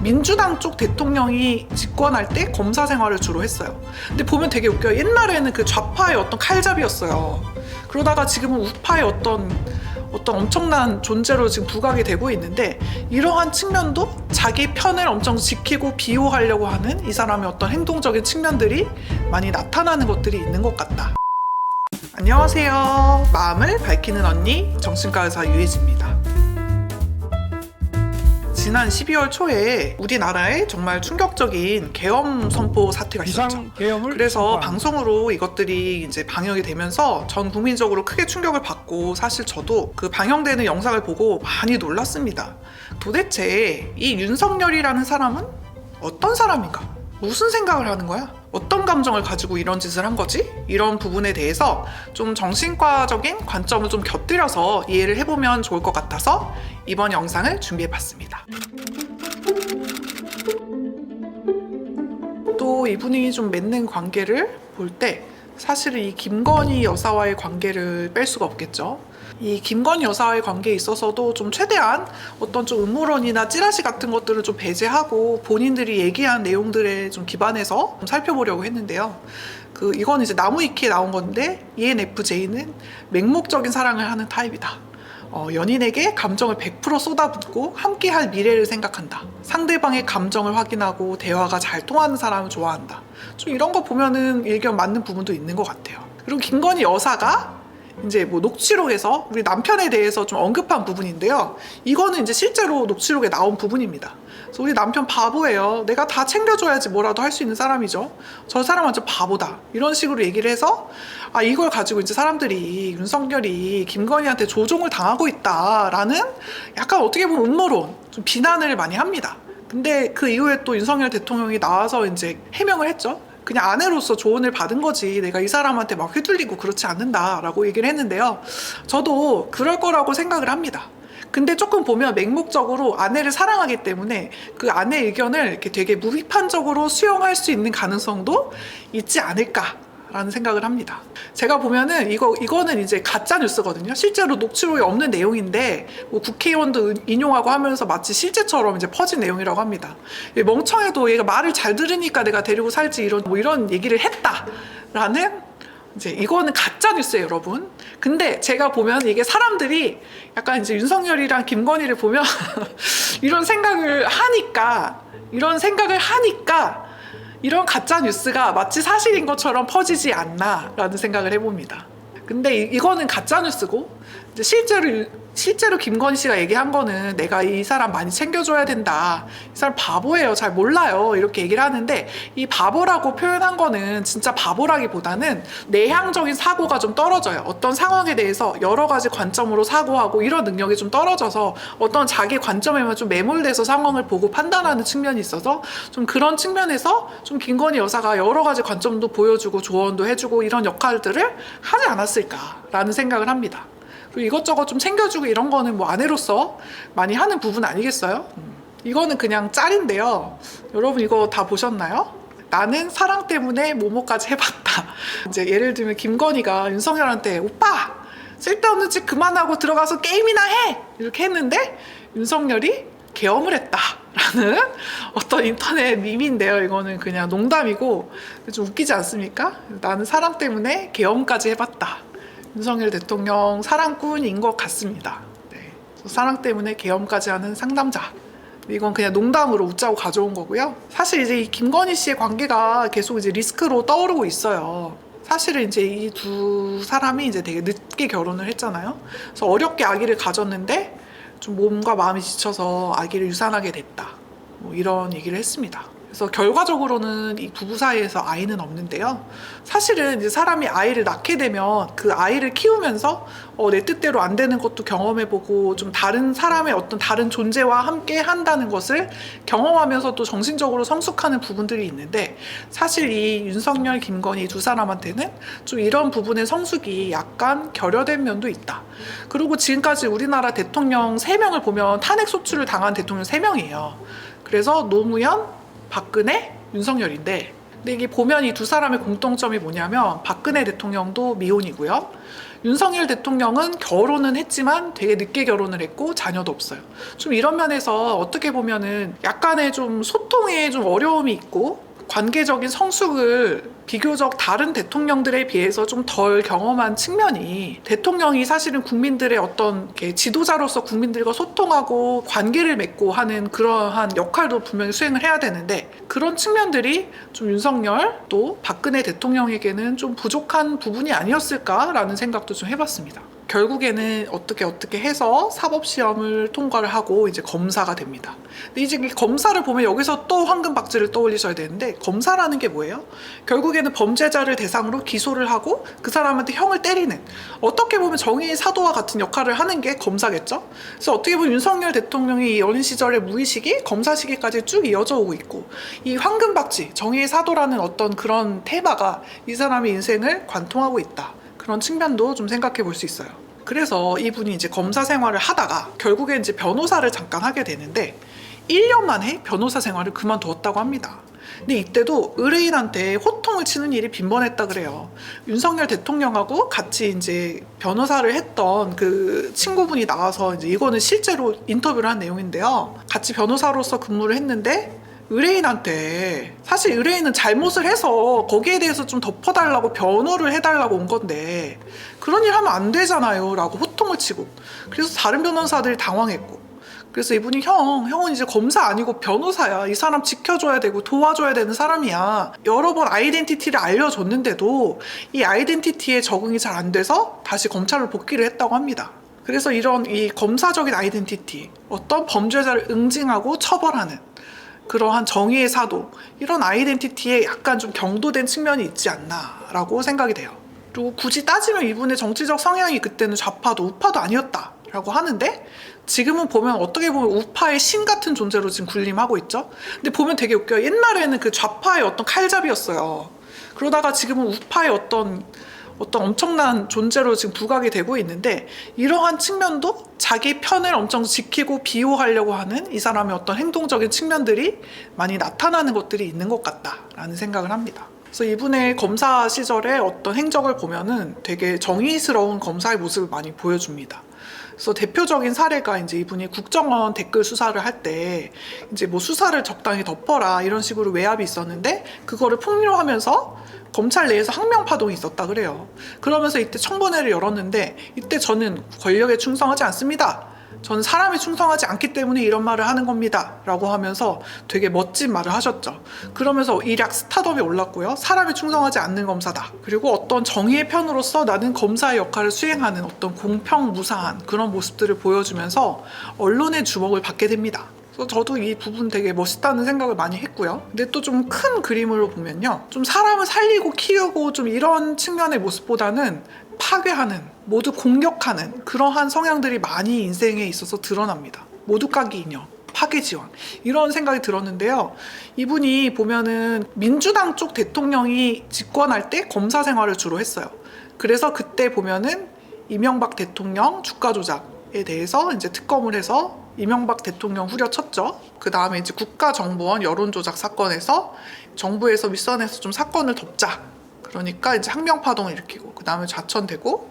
민주당 쪽 대통령이 집권할 때 검사 생활을 주로 했어요. 근데 보면 되게 웃겨요. 옛날에는 그 좌파의 어떤 칼잡이였어요. 그러다가 지금은 우파의 어떤 엄청난 존재로 지금 부각이 되고 있는데, 이러한 측면도 자기 편을 엄청 지키고 비호하려고 하는 이 사람의 어떤 행동적인 측면들이 많이 나타나는 것들이 있는 것 같다. 안녕하세요. 마음을 밝히는 언니 정신과 의사 유혜지입니다. 지난 12월 초에 우리나라에 정말 충격적인 계엄 선포 사태가 있었죠. 그래서 방송으로 이것들이 이제 방영이 되면서 전 국민적으로 크게 충격을 받고, 사실 저도 그 방영되는 영상을 보고 많이 놀랐습니다. 도대체 이 윤석열이라는 사람은 어떤 사람인가? 무슨 생각을 하는 거야? 어떤 감정을 가지고 이런 짓을 한 거지? 이런 부분에 대해서 좀 정신과적인 관점을 좀 곁들여서 이해를 해보면 좋을 것 같아서 이번 영상을 준비해봤습니다. 또 이분이 좀 맺는 관계를 볼 때 사실은 이 김건희 여사와의 관계를 뺄 수가 없겠죠. 이 김건희 여사와의 관계에 있어서도 좀 최대한 어떤 좀 음모론이나 찌라시 같은 것들을 좀 배제하고 본인들이 얘기한 내용들에 좀 기반해서 좀 살펴보려고 했는데요. 이건 이제 나무위키에 나온 건데, ENFJ는 맹목적인 사랑을 하는 타입이다. 연인에게 감정을 100% 쏟아붓고 함께할 미래를 생각한다. 상대방의 감정을 확인하고 대화가 잘 통하는 사람을 좋아한다. 좀 이런 거 보면은 일견 맞는 부분도 있는 것 같아요. 그리고 김건희 여사가 이제 뭐 녹취록에서 우리 남편에 대해서 좀 언급한 부분인데요. 이거는 이제 실제로 녹취록에 나온 부분입니다. 그래서 우리 남편 바보예요. 내가 다 챙겨줘야지 뭐라도 할 수 있는 사람이죠. 저 사람 완전 바보다. 이런 식으로 얘기를 해서 이걸 가지고 이제 사람들이 윤석열이 김건희한테 조종을 당하고 있다라는 약간 어떻게 보면 음모론, 좀 비난을 많이 합니다. 근데 그 이후에 또 윤석열 대통령이 나와서 이제 해명을 했죠. 그냥 아내로서 조언을 받은 거지 내가 이 사람한테 막 휘둘리고 그렇지 않는다라고 얘기를 했는데요. 저도 그럴 거라고 생각을 합니다. 근데 조금 보면 맹목적으로 아내를 사랑하기 때문에 그 아내의 의견을 이렇게 되게 무비판적으로 수용할 수 있는 가능성도 있지 않을까라는 생각을 합니다. 제가 보면은 이거는 이제 가짜 뉴스거든요. 실제로 녹취록에 없는 내용인데 뭐 국회의원도 인용하고 하면서 마치 실제처럼 이제 퍼진 내용이라고 합니다. 멍청해도 얘가 말을 잘 들으니까 내가 데리고 살지 이런 얘기를 했다라는, 이제 이거는 가짜 뉴스예요, 여러분. 근데 제가 보면 이게 사람들이 약간 이제 윤석열이랑 김건희를 보면 이런 생각을 하니까 이런 가짜 뉴스가 마치 사실인 것처럼 퍼지지 않나라는 생각을 해봅니다. 근데 이거는 가짜 뉴스고, 이제 실제로 김건희 씨가 얘기한 거는 내가 이 사람 많이 챙겨줘야 된다. 이 사람 바보예요. 잘 몰라요. 이렇게 얘기를 하는데, 이 바보라고 표현한 거는 진짜 바보라기보다는 내향적인 사고가 좀 떨어져요. 어떤 상황에 대해서 여러 가지 관점으로 사고하고 이런 능력이 좀 떨어져서 어떤 자기 관점에만 좀 매몰돼서 상황을 보고 판단하는 측면이 있어서, 좀 그런 측면에서 좀 김건희 여사가 여러 가지 관점도 보여주고 조언도 해주고 이런 역할들을 하지 않았을까라는 생각을 합니다. 그리고 이것저것 좀 챙겨주고 이런 거는 뭐 아내로서 많이 하는 부분 아니겠어요? 이거는 그냥 짤인데요. 여러분 이거 다 보셨나요? 나는 사랑 때문에 뭐뭐까지 해봤다. 이제 예를 들면 김건희가 윤석열한테 오빠 쓸데없는 짓 그만하고 들어가서 게임이나 해! 이렇게 했는데 윤석열이 계엄을 했다라는 어떤 인터넷 밈인데요. 이거는 그냥 농담이고 좀 웃기지 않습니까? 나는 사랑 때문에 계엄까지 해봤다. 윤석열 대통령 사랑꾼인 것 같습니다. 네. 사랑 때문에 계엄까지 하는 상남자. 이건 그냥 농담으로 웃자고 가져온 거고요. 사실 이제 이 김건희 씨의 관계가 계속 이제 리스크로 떠오르고 있어요. 사실은 이제 이 두 사람이 이제 되게 늦게 결혼을 했잖아요. 그래서 어렵게 아기를 가졌는데 좀 몸과 마음이 지쳐서 아기를 유산하게 됐다. 뭐 이런 얘기를 했습니다. 그래서 결과적으로는 이 부부 사이에서 아이는 없는데요. 사실은 이제 사람이 아이를 낳게 되면 그 아이를 키우면서 내 뜻대로 안 되는 것도 경험해보고 좀 다른 사람의 어떤 다른 존재와 함께 한다는 것을 경험하면서 또 정신적으로 성숙하는 부분들이 있는데, 사실 이 윤석열, 김건희 두 사람한테는 좀 이런 부분의 성숙이 약간 결여된 면도 있다. 그리고 지금까지 우리나라 대통령 3명을 보면 탄핵 소추를 당한 대통령 3명이에요. 그래서 노무현, 박근혜, 윤석열인데, 근데 이게 보면 이 두 사람의 공통점이 뭐냐면 박근혜 대통령도 미혼이고요. 윤석열 대통령은 결혼은 했지만 되게 늦게 결혼을 했고 자녀도 없어요. 좀 이런 면에서 어떻게 보면은 약간의 좀 소통에 좀 어려움이 있고 관계적인 성숙을 비교적 다른 대통령들에 비해서 좀 덜 경험한 측면이, 대통령이 사실은 국민들의 어떤 이렇게 지도자로서 국민들과 소통하고 관계를 맺고 하는 그러한 역할도 분명히 수행을 해야 되는데, 그런 측면들이 좀 윤석열 또 박근혜 대통령에게는 좀 부족한 부분이 아니었을까라는 생각도 좀 해봤습니다. 결국에는 어떻게 해서 사법시험을 통과를 하고 이제 검사가 됩니다. 근데 이제 검사를 보면 여기서 또 황금박쥐를 떠올리셔야 되는데, 검사라는 게 뭐예요? 결국에는 범죄자를 대상으로 기소를 하고 그 사람한테 형을 때리는, 어떻게 보면 정의의 사도와 같은 역할을 하는 게 검사겠죠? 그래서 어떻게 보면 윤석열 대통령이 이 어린 시절의 무의식이 검사 시기까지 쭉 이어져 오고 있고, 이 황금박쥐, 정의의 사도라는 어떤 그런 테마가 이 사람의 인생을 관통하고 있다. 그런 측면도 좀 생각해 볼 수 있어요. 그래서 이분이 이제 검사 생활을 하다가 결국에 이제 변호사를 잠깐 하게 되는데 1년 만에 변호사 생활을 그만두었다고 합니다. 근데 이때도 의뢰인한테 호통을 치는 일이 빈번했다 그래요. 윤석열 대통령하고 같이 이제 변호사를 했던 그 친구분이 나와서 이제 이거는 실제로 인터뷰를 한 내용인데요. 같이 변호사로서 근무를 했는데 의뢰인한테, 사실 의뢰인은 잘못을 해서 거기에 대해서 좀 덮어달라고 변호를 해달라고 온 건데 그런 일 하면 안 되잖아요 라고 호통을 치고, 그래서 다른 변호사들이 당황했고, 그래서 이분이 형은 이제 검사 아니고 변호사야, 이 사람 지켜줘야 되고 도와줘야 되는 사람이야, 여러 번 아이덴티티를 알려줬는데도 이 아이덴티티에 적응이 잘 안 돼서 다시 검찰로 복귀를 했다고 합니다. 그래서 이런 이 검사적인 아이덴티티, 어떤 범죄자를 응징하고 처벌하는 그러한 정의의 사도, 이런 아이덴티티에 약간 좀 경도된 측면이 있지 않나라고 생각이 돼요. 그리고 굳이 따지면 이분의 정치적 성향이 그때는 좌파도 우파도 아니었다라고 하는데, 지금은 보면 어떻게 보면 우파의 신 같은 존재로 지금 군림하고 있죠. 근데 보면 되게 웃겨요. 옛날에는 그 좌파의 어떤 칼잡이였어요. 그러다가 지금은 우파의 어떤 엄청난 존재로 지금 부각이 되고 있는데, 이러한 측면도 자기 편을 엄청 지키고 비호하려고 하는 이 사람의 어떤 행동적인 측면들이 많이 나타나는 것들이 있는 것 같다라는 생각을 합니다. 그래서 이분의 검사 시절의 어떤 행적을 보면은 되게 정의스러운 검사의 모습을 많이 보여줍니다. 그래서 대표적인 사례가 이제 이분이 국정원 댓글 수사를 할 때 이제 뭐 수사를 적당히 덮어라 이런 식으로 외압이 있었는데, 그거를 폭로하면서 검찰 내에서 항명파동이 있었다 그래요. 그러면서 이때 청문회를 열었는데, 이때 저는 권력에 충성하지 않습니다, 저는 사람에 충성하지 않기 때문에 이런 말을 하는 겁니다 라고 하면서 되게 멋진 말을 하셨죠. 그러면서 일약 스타덤에 올랐고요. 사람에 충성하지 않는 검사다, 그리고 어떤 정의의 편으로서 나는 검사의 역할을 수행하는 어떤 공평무사한 그런 모습들을 보여주면서 언론의 주목을 받게 됩니다. 그래서 저도 이 부분 되게 멋있다는 생각을 많이 했고요. 근데 또 좀 큰 그림으로 보면요, 좀 사람을 살리고 키우고 좀 이런 측면의 모습보다는 파괴하는, 모두 공격하는 그러한 성향들이 많이 인생에 있어서 드러납니다. 모두 까기 인형, 파괴 지원, 이런 생각이 들었는데요. 이분이 보면은 민주당 쪽 대통령이 집권할 때 검사 생활을 주로 했어요. 그래서 그때 보면은 이명박 대통령 주가 조작에 대해서 이제 특검을 해서 이명박 대통령 후려쳤죠. 그 다음에 이제 국가정보원 여론조작 사건에서 정부에서 윗선에서 좀 사건을 덮자, 그러니까 이제 항명파동을 일으키고, 그 다음에 좌천되고,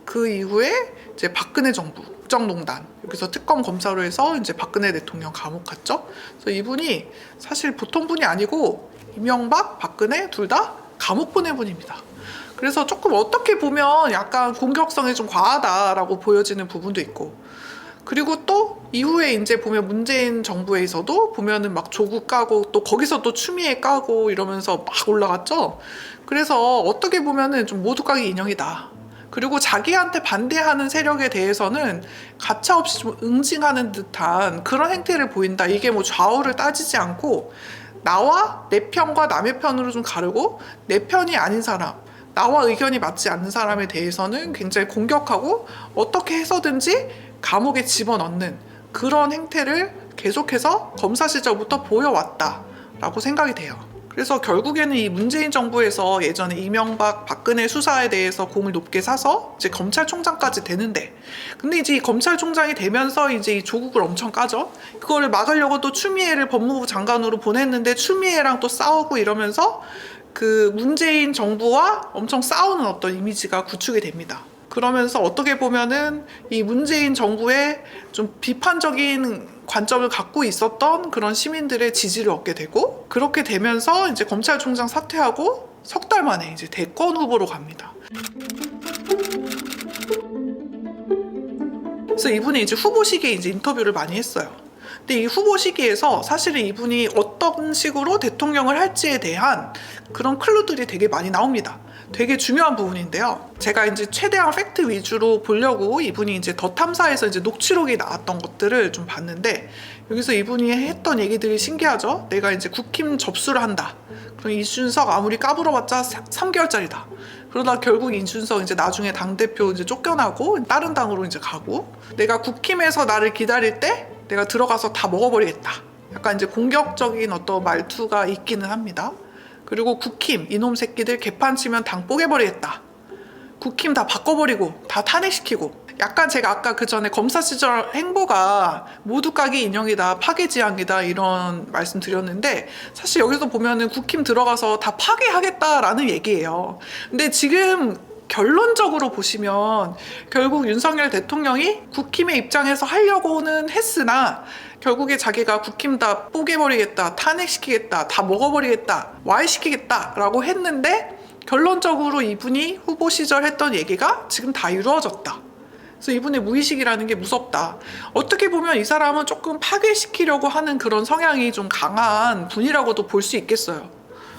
그 이후에 이제 박근혜 정부 국정농단, 여기서 특검 검사로 해서 이제 박근혜 대통령 감옥 갔죠. 그래서 이분이 사실 보통 분이 아니고 이명박, 박근혜 둘 다 감옥 보낸 분입니다. 그래서 조금 어떻게 보면 약간 공격성이 좀 과하다라고 보여지는 부분도 있고, 그리고 또 이후에 이제 보면 문재인 정부에서도 보면은 막 조국 까고 또 거기서 또 추미애 까고 이러면서 막 올라갔죠. 그래서 어떻게 보면은 좀 모두 까기 인형이다. 그리고 자기한테 반대하는 세력에 대해서는 가차없이 좀 응징하는 듯한 그런 행태를 보인다. 이게 뭐 좌우를 따지지 않고 나와 내 편과 남의 편으로 좀 가르고, 내 편이 아닌 사람, 나와 의견이 맞지 않는 사람에 대해서는 굉장히 공격하고 어떻게 해서든지 감옥에 집어넣는 그런 행태를 계속해서 검사 시절부터 보여왔다라고 생각이 돼요. 그래서 결국에는 이 문재인 정부에서 예전에 이명박 박근혜 수사에 대해서 공을 높게 사서 이제 검찰총장까지 되는데, 근데 이제 이 검찰총장이 되면서 이제 이 조국을 엄청 까죠. 그거를 막으려고 또 추미애를 법무부 장관으로 보냈는데 추미애랑 또 싸우고 이러면서 그 문재인 정부와 엄청 싸우는 어떤 이미지가 구축이 됩니다. 그러면서 어떻게 보면은 이 문재인 정부에 좀 비판적인 관점을 갖고 있었던 그런 시민들의 지지를 얻게 되고, 그렇게 되면서 이제 검찰총장 사퇴하고 석 달 만에 이제 대권 후보로 갑니다. 그래서 이분이 이제 후보 시기에 이제 인터뷰를 많이 했어요. 근데 이 후보 시기에서 사실은 이분이 어떤 식으로 대통령을 할지에 대한 그런 클루들이 되게 많이 나옵니다. 되게 중요한 부분인데요. 제가 이제 최대한 팩트 위주로 보려고 이분이 이제 더 탐사에서 이제 녹취록이 나왔던 것들을 좀 봤는데, 여기서 이분이 했던 얘기들이 신기하죠. 내가 이제 국힘 접수를 한다. 그럼 이준석 아무리 까불어봤자 3개월짜리다. 그러다 결국 이준석 이제 나중에 당대표 이제 쫓겨나고 다른 당으로 이제 가고, 내가 국힘에서 나를 기다릴 때 내가 들어가서 다 먹어버리겠다. 약간 이제 공격적인 어떤 말투가 있기는 합니다. 그리고 국힘 이놈 새끼들 개판 치면 당 뽀개버리겠다. 국힘 다 바꿔버리고 다 탄핵시키고. 약간 제가 아까 그 전에 검사 시절 행보가 모두 까기 인형이다, 파괴지향이다 이런 말씀 드렸는데, 사실 여기서 보면은 국힘 들어가서 다 파괴하겠다라는 얘기예요. 근데 지금 결론적으로 보시면 결국 윤석열 대통령이 국힘의 입장에서 하려고는 했으나 결국에 자기가 국힘 다 뽀개버리겠다, 탄핵시키겠다, 다 먹어버리겠다, 와해시키겠다 라고 했는데, 결론적으로 이분이 후보 시절 했던 얘기가 지금 다 이루어졌다. 그래서 이분의 무의식이라는 게 무섭다. 어떻게 보면 이 사람은 조금 파괴시키려고 하는 그런 성향이 좀 강한 분이라고도 볼 수 있겠어요.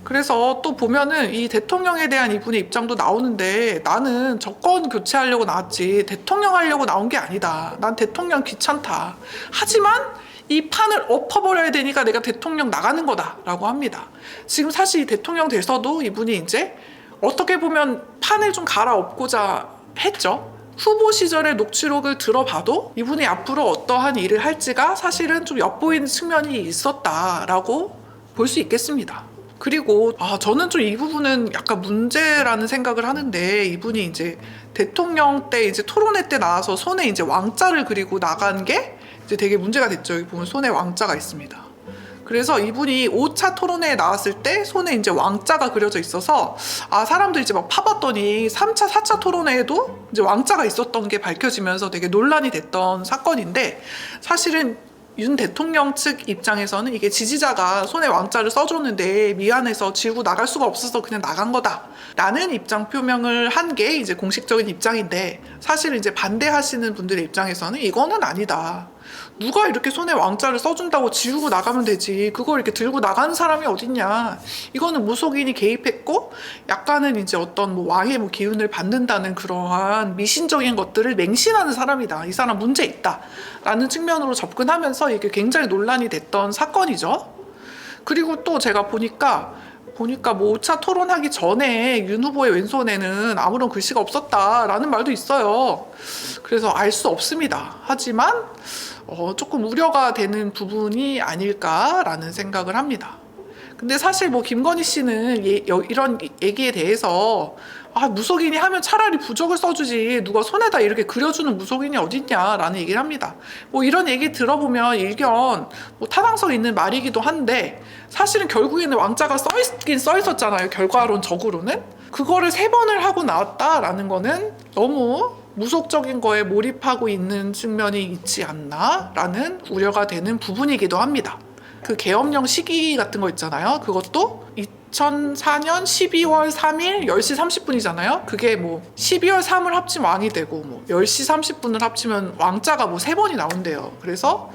그래서 또 보면은 이 대통령에 대한 이분의 입장도 나오는데, 나는 정권 교체하려고 나왔지 대통령 하려고 나온 게 아니다. 난 대통령 귀찮다. 하지만 이 판을 엎어버려야 되니까 내가 대통령 나가는 거다라고 합니다. 지금 사실 대통령 돼서도 이분이 이제 어떻게 보면 판을 좀 갈아엎고자 했죠. 후보 시절의 녹취록을 들어봐도 이분이 앞으로 어떠한 일을 할지가 사실은 좀 엿보이는 측면이 있었다라고 볼 수 있겠습니다. 그리고 저는 좀 이 부분은 약간 문제라는 생각을 하는데, 이분이 이제 대통령 때 이제 토론회 때 나와서 손에 이제 왕자를 그리고 나간 게 이제 되게 문제가 됐죠. 여기 보면 손에 왕자가 있습니다. 그래서 이분이 5차 토론회에 나왔을 때 손에 이제 왕자가 그려져 있어서 사람들이 이제 막 파봤더니 3차, 4차 토론회에도 이제 왕자가 있었던 게 밝혀지면서 되게 논란이 됐던 사건인데, 사실은 윤 대통령 측 입장에서는 이게 지지자가 손에 왕자를 써줬는데 미안해서 지우고 나갈 수가 없어서 그냥 나간 거다 라는 입장 표명을 한 게 이제 공식적인 입장인데, 사실 이제 반대하시는 분들의 입장에서는 이거는 아니다. 누가 이렇게 손에 왕자를 써준다고 지우고 나가면 되지, 그걸 이렇게 들고 나가는 사람이 어딨냐. 이거는 무속인이 개입했고 약간은 이제 어떤 뭐 왕의 뭐 기운을 받는다는 그러한 미신적인 것들을 맹신하는 사람이다. 이 사람 문제 있다 라는 측면으로 접근하면서 이게 굉장히 논란이 됐던 사건이죠. 그리고 또 제가 보니까 뭐 5차 토론하기 전에 윤 후보의 왼손에는 아무런 글씨가 없었다라는 말도 있어요. 그래서 알 수 없습니다. 하지만 조금 우려가 되는 부분이 아닐까라는 생각을 합니다. 근데 사실 뭐 김건희 씨는 이런 얘기에 대해서 무속인이 하면 차라리 부적을 써주지 누가 손에다 이렇게 그려주는 무속인이 어딨냐라는 얘기를 합니다. 뭐 이런 얘기 들어보면 일견 뭐 타당성 있는 말이기도 한데, 사실은 결국에는 왕자가 써있긴 써있었잖아요. 결과론적으로는. 그거를 3번을 하고 나왔다라는 거는 너무 무속적인 거에 몰입하고 있는 측면이 있지 않나라는 우려가 되는 부분이기도 합니다. 그 계엄령 시기 같은 거 있잖아요. 그것도 2004년 12월 3일 10시 30분이잖아요. 그게 뭐 12월 3을 합치면 왕이 되고 뭐 10시 30분을 합치면 왕자가 뭐 3번이 나온대요. 그래서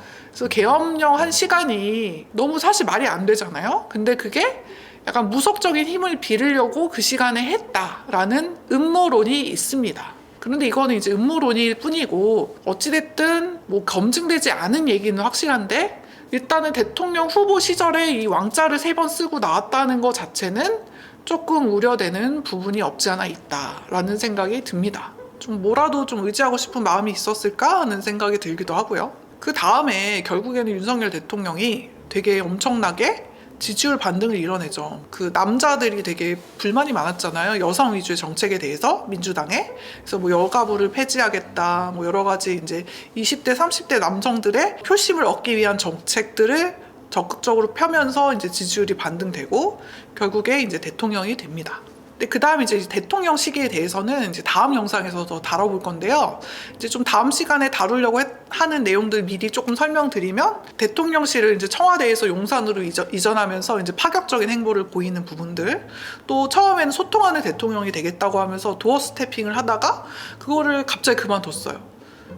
계엄령 한 시간이 너무 사실 말이 안 되잖아요. 근데 그게 약간 무속적인 힘을 빌으려고 그 시간에 했다라는 음모론이 있습니다. 그런데 이거는 이제 음모론일 뿐이고, 어찌됐든 뭐 검증되지 않은 얘기는 확실한데, 일단은 대통령 후보 시절에 이 왕자를 3번 쓰고 나왔다는 것 자체는 조금 우려되는 부분이 없지 않아 있다라는 생각이 듭니다. 좀 뭐라도 좀 의지하고 싶은 마음이 있었을까 하는 생각이 들기도 하고요. 그 다음에 결국에는 윤석열 대통령이 되게 엄청나게 지지율 반등을 이뤄내죠. 그 남자들이 되게 불만이 많았잖아요. 여성 위주의 정책에 대해서 민주당에. 그래서 뭐 여가부를 폐지하겠다. 뭐 여러 가지 이제 20대, 30대 남성들의 표심을 얻기 위한 정책들을 적극적으로 펴면서 이제 지지율이 반등되고 결국에 이제 대통령이 됩니다. 근데 그 다음 이제 대통령 시기에 대해서는 이제 다음 영상에서 더 다뤄볼 건데요. 이제 좀 다음 시간에 다루려고 하는 내용들 미리 조금 설명드리면 대통령실을 이제 청와대에서 용산으로 이전하면서 이제 파격적인 행보를 보이는 부분들, 또 처음에는 소통하는 대통령이 되겠다고 하면서 도어 스태핑을 하다가 그거를 갑자기 그만뒀어요.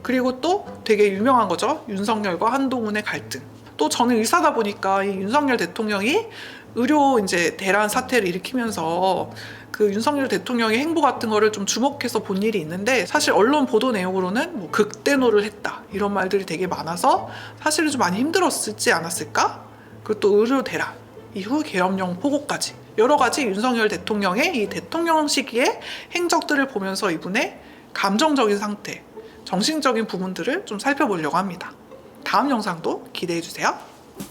그리고 또 되게 유명한 거죠. 윤석열과 한동훈의 갈등. 또 저는 의사다 보니까 이 윤석열 대통령이 의료 이제 대란 사태를 일으키면서 그 윤석열 대통령의 행보 같은 거를 좀 주목해서 본 일이 있는데, 사실 언론 보도 내용으로는 뭐 극대노를 했다 이런 말들이 되게 많아서 사실은 좀 많이 힘들었지 않았을까? 그리고 또 의료 대란 이후 계엄령 포고까지 여러 가지 윤석열 대통령의 이 대통령 시기의 행적들을 보면서 이분의 감정적인 상태, 정신적인 부분들을 좀 살펴보려고 합니다. 다음 영상도 기대해주세요.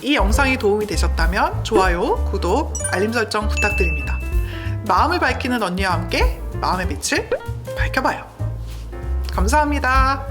이 영상이 도움이 되셨다면 좋아요, 구독, 알림 설정 부탁드립니다. 마음을 밝히는 언니와 함께 마음의 빛을 밝혀봐요. 감사합니다.